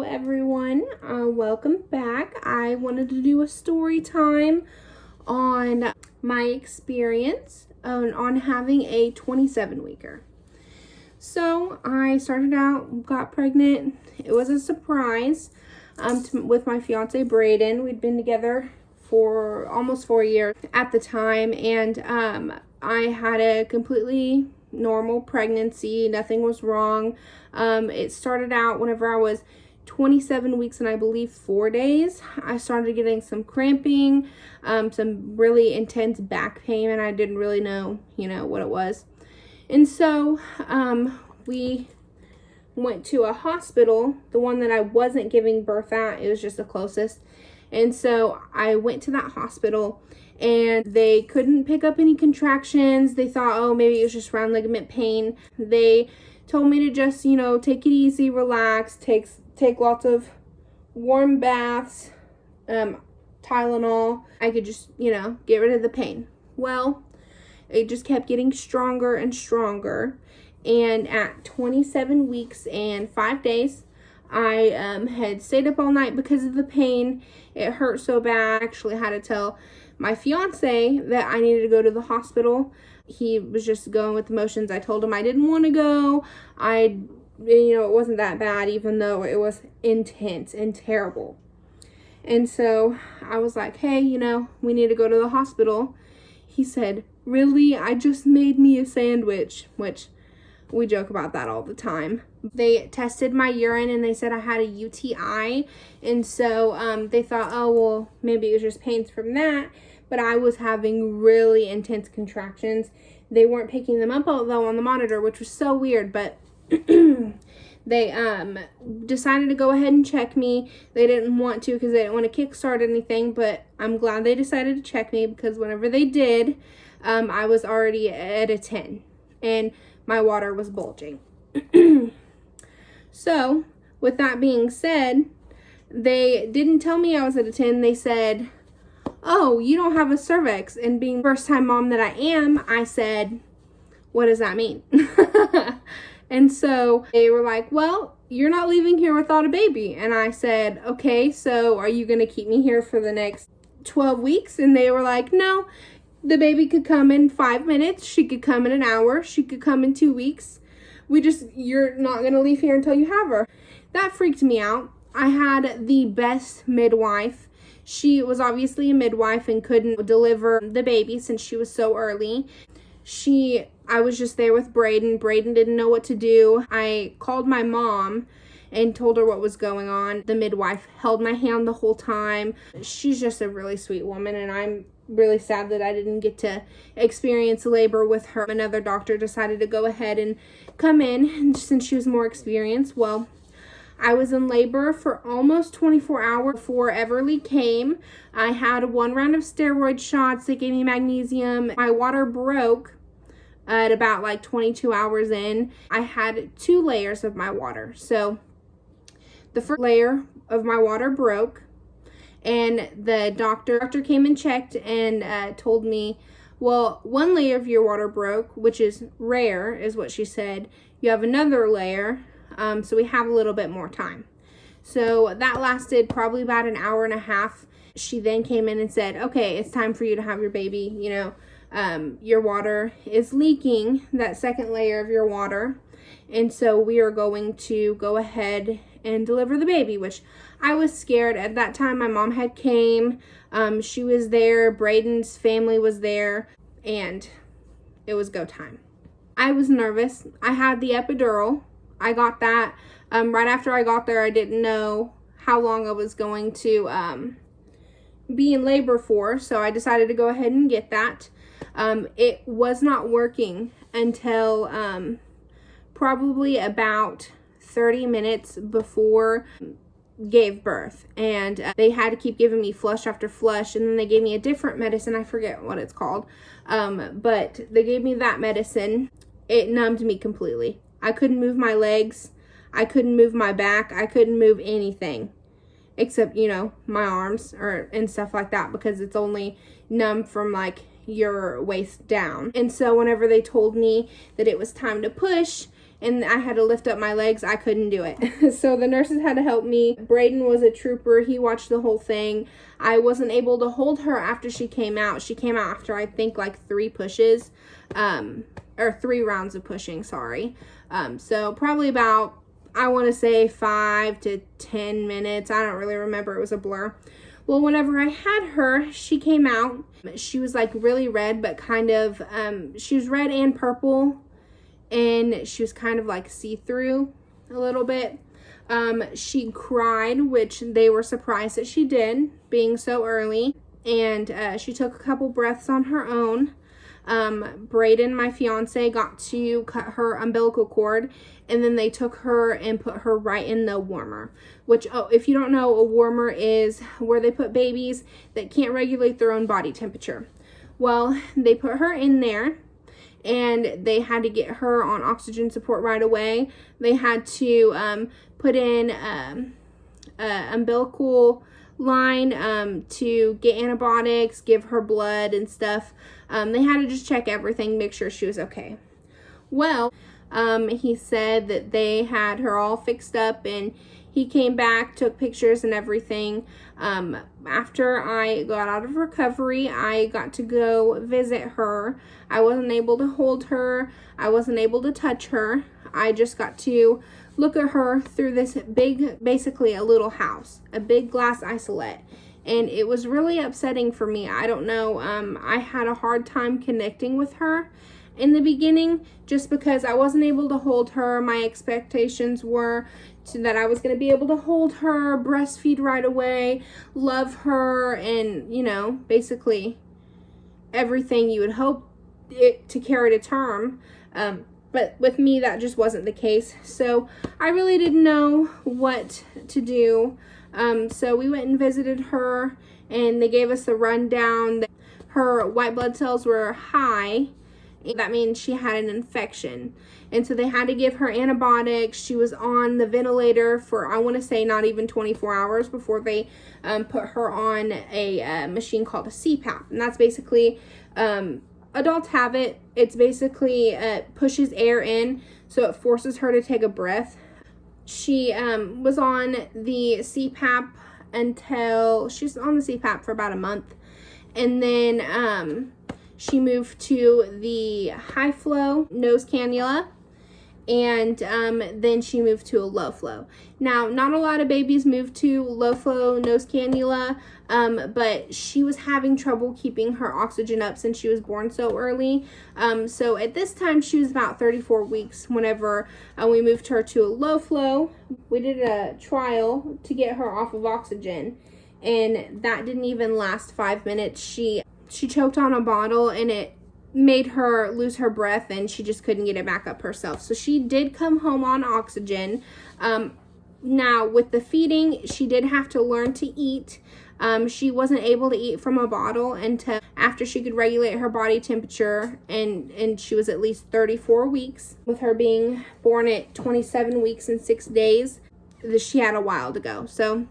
everyone, welcome back. I wanted to do a story time on my experience on having a 27-weeker. So I started out, got pregnant. It was a surprise with my fiance Braden. We'd been together for almost 4 years at the time, and I had a completely normal pregnancy. Nothing was wrong. It started out whenever I was 27 weeks and I believe 4 days. I started getting some cramping, some really intense back pain, and I didn't really know, what it was. And so we went to a hospital, the one that I wasn't giving birth at. It was just the closest. And so I went to that hospital, and they couldn't pick up any contractions. They thought, oh, maybe it was just round ligament pain. They told me to just, take it easy, relax, take lots of warm baths, Tylenol. I could just, get rid of the pain. Well, it just kept getting stronger and stronger. And at 27 weeks and 5 days, I had stayed up all night because of the pain. It hurt so bad. I actually had to tell my fiance that I needed to go to the hospital. He was just going with the motions. I told him I didn't want to go. It wasn't that bad, even though it was intense and terrible. And so I was like, hey, we need to go to the hospital. He said, really? I just made me a sandwich, which we joke about that all the time. They tested my urine and they said I had a UTI. And so they thought, oh, well, maybe it was just pains from that. But I was having really intense contractions. They weren't picking them up, although on the monitor, which was so weird. But they decided to go ahead and check me. They didn't want to because they didn't want to kickstart anything. But I'm glad they decided to check me, because whenever they did, I was already at a 10. And my water was bulging. So, with that being said, they didn't tell me I was at a 10. They said, oh, you don't have a cervix. And being the first time mom that I am, I said, what does that mean? And so they were like, well, you're not leaving here without a baby. And I said, okay, so are you going to keep me here for the next 12 weeks? And they were like, no, the baby could come in 5 minutes. She could come in an hour. She could come in 2 weeks. You're not going to leave here until you have her. That freaked me out. I had the best midwife. She was obviously a midwife and couldn't deliver the baby since she was so early. I was just there with Braden. Braden didn't know what to do. I called my mom and told her what was going on. The midwife held my hand the whole time. She's just a really sweet woman, and I'm really sad that I didn't get to experience labor with her. Another doctor decided to go ahead and come in since she was more experienced. Well, I was in labor for almost 24 hours before Everly came. I had 1 round of steroid shots. They gave me magnesium. My water broke at about 22 hours in. I had 2 layers of my water. So the first layer of my water broke, and the doctor came and checked and told me, well, 1 layer of your water broke, which is rare, is what she said. You have another layer, so we have a little bit more time. So that lasted probably about an hour and a half. She then came in and said, okay, it's time for you to have your baby. Your water is leaking, that second layer of your water. And so we are going to go ahead and deliver the baby, which I was scared. At that time, my mom had came. She was there. Braden's family was there. And it was go time. I was nervous. I had the epidural. I got that. Right after I got there, I didn't know how long I was going to be in labor for. So I decided to go ahead and get that. It was not working until probably about 30 minutes before gave birth, and they had to keep giving me flush after flush, and then they gave me a different medicine. I forget what it's called, but they gave me that medicine. It numbed me completely. I couldn't move my legs. I couldn't move my back. I couldn't move anything except, my arms and stuff like that, because it's only numb from your waist down. And so whenever they told me that it was time to push, and I had to lift up my legs, I couldn't do it. So the nurses had to help me. Braden was a trooper. He watched the whole thing. I wasn't able to hold her after she came out. She came out after, I think, like 3 pushes, or 3 rounds of pushing, sorry. So probably about, I want to say 5 to 10 minutes. I don't really remember. It was a blur. Well, whenever I had her, she came out. She was like really red, but kind of, she was red and purple, and she was kind of like see-through a little bit. She cried, which they were surprised that she did, being so early, and she took a couple breaths on her own. Braden, my fiance, got to cut her umbilical cord, and then they took her and put her right in the warmer, which, if you don't know, a warmer is where they put babies that can't regulate their own body temperature. Well, they put her in there, and they had to get her on oxygen support right away. They had to put in umbilical line to get antibiotics, give her blood and stuff. They had to just check everything, make sure she was okay. Well, he said that they had her all fixed up, and he came back, took pictures and everything. After I got out of recovery, I got to go visit her. I wasn't able to hold her. I wasn't able to touch her. I just got to look at her through this big, basically a little house, a big glass isolate. And it was really upsetting for me. I don't know. I had a hard time connecting with her in the beginning just because I wasn't able to hold her. My expectations were that I was going to be able to hold her, breastfeed right away, love her, and, you know, basically everything you would hope it to carry to term. But with me, that just wasn't the case. So I really didn't know what to do. So we went and visited her, and they gave us a rundown that her white blood cells were high. That means she had an infection. And so they had to give her antibiotics. She was on the ventilator for, I want to say, not even 24 hours before they put her on a machine called a CPAP. And that's basically, adults have it. It's basically pushes air in, so it forces her to take a breath. She was on the CPAP until, she's on the CPAP for about a month. And then she moved to the high flow nose cannula, and then she moved to a low flow. Now, not a lot of babies move to low flow nose cannula, but she was having trouble keeping her oxygen up since she was born so early. So at this time, she was about 34 weeks whenever we moved her to a low flow. We did a trial to get her off of oxygen, and that didn't even last 5 minutes. She choked on a bottle, and it made her lose her breath, and she just couldn't get it back up herself. So she did come home on oxygen. Now, with the feeding, she did have to learn to eat. She wasn't able to eat from a bottle until after she could regulate her body temperature, and she was at least 34 weeks. With her being born at 27 weeks and 6 days, she had a while to go. So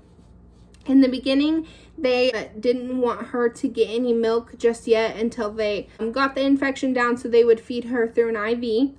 in the beginning, they didn't want her to get any milk just yet until they got the infection down, so they would feed her through an IV.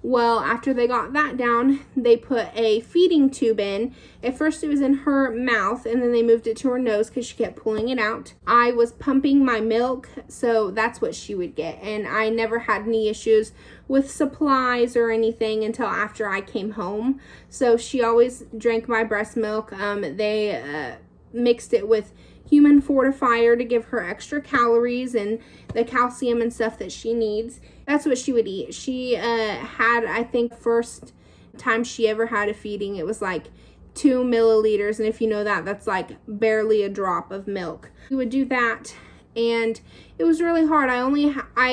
Well, after they got that down, they put a feeding tube in. At first it was in her mouth, and then they moved it to her nose because she kept pulling it out. I was pumping my milk, so that's what she would get. And I never had any issues with supplies or anything until after I came home. So she always drank my breast milk. They mixed it with human fortifier to give her extra calories and the calcium and stuff that she needs. That's what she would eat. She had, I think, first time she ever had a feeding, it was like 2 milliliters. And if you know that, that's like barely a drop of milk. We would do that, and it was really hard. I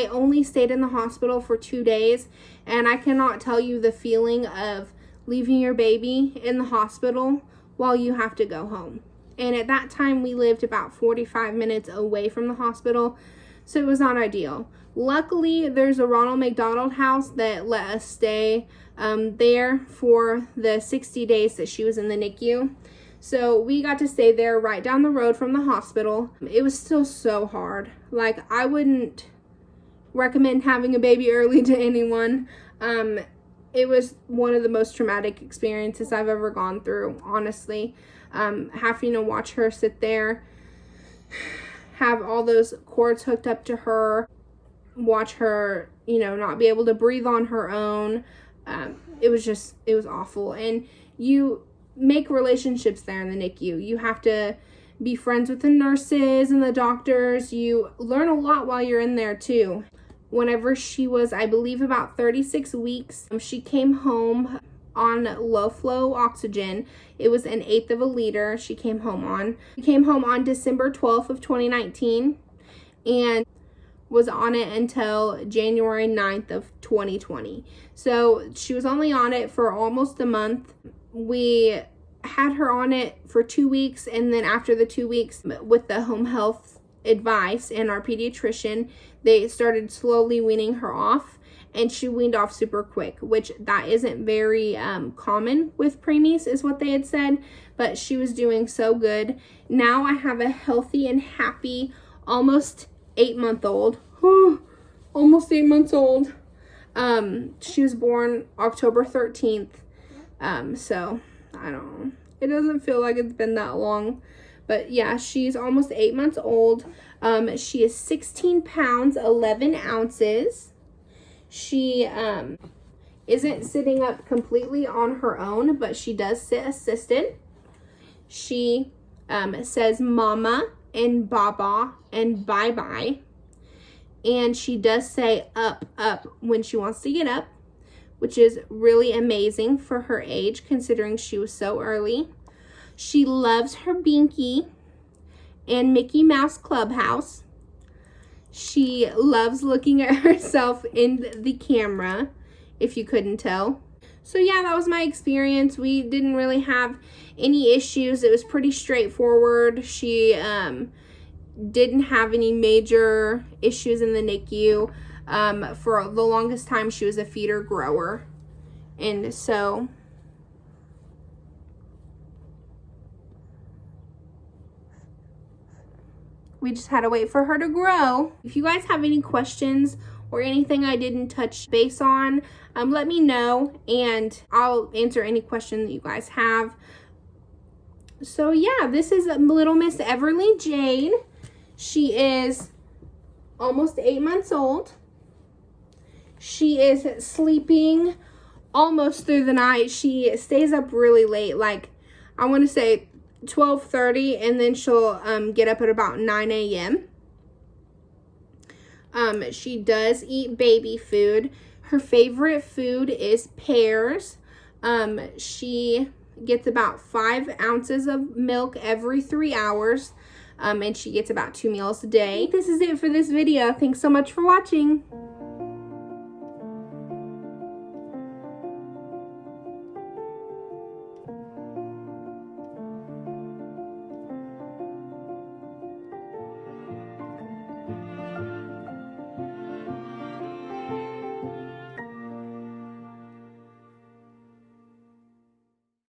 only stayed in the hospital for 2 days, and I cannot tell you the feeling of leaving your baby in the hospital while you have to go home. And at that time, we lived about 45 minutes away from the hospital, so it was not ideal. Luckily, there's a Ronald McDonald house that let us stay there for the 60 days that she was in the NICU. So we got to stay there right down the road from the hospital. It was still so hard. Like, I wouldn't recommend having a baby early to anyone. it was one of the most traumatic experiences I've ever gone through, honestly. Having to watch her sit there, have all those cords hooked up to her, watch her, you know, not be able to breathe on her own. It was awful. And you make relationships there in the NICU. You have to be friends with the nurses and the doctors. You learn a lot while you're in there too. Whenever she was, I believe, about 36 weeks, she came home on low flow oxygen. It was 1/8 of a liter she came home on. She came home on December 12th of 2019 and was on it until January 9th of 2020. So she was only on it for almost a month. We had her on it for 2 weeks, and then after the 2 weeks, with the home health advice and our pediatrician, they started slowly weaning her off, and she weaned off super quick, which that isn't very common with preemies, is what they had said, but she was doing so good. Now I have a healthy and happy almost 8-month-old. Almost 8 months old. She was born October 13th. So I don't know. It doesn't feel like it's been that long. But yeah, she's almost 8 months old. She is 16 pounds, 11 ounces. She isn't sitting up completely on her own, but she does sit assisted. She says mama and baba and bye-bye. And she does say up, up when she wants to get up, which is really amazing for her age, considering she was so early. She loves her Binky and Mickey Mouse Clubhouse. She loves looking at herself in the camera, if you couldn't tell. So yeah, that was my experience. We didn't really have any issues. It was pretty straightforward. She didn't have any major issues in the NICU. For the longest time, she was a feeder grower. And so we just had to wait for her to grow. If you guys have any questions or anything I didn't touch base on, let me know and I'll answer any question that you guys have. So yeah, this is little Miss Everly Jane. She is almost 8 months old. She is sleeping almost through the night. She stays up really late, like I want to say 12:30, and then she'll get up at about 9 a.m. She does eat baby food. Her favorite food is pears. She gets about 5 ounces of milk every 3 hours. And she gets about 2 meals a day. This is it for this video. Thanks so much for watching.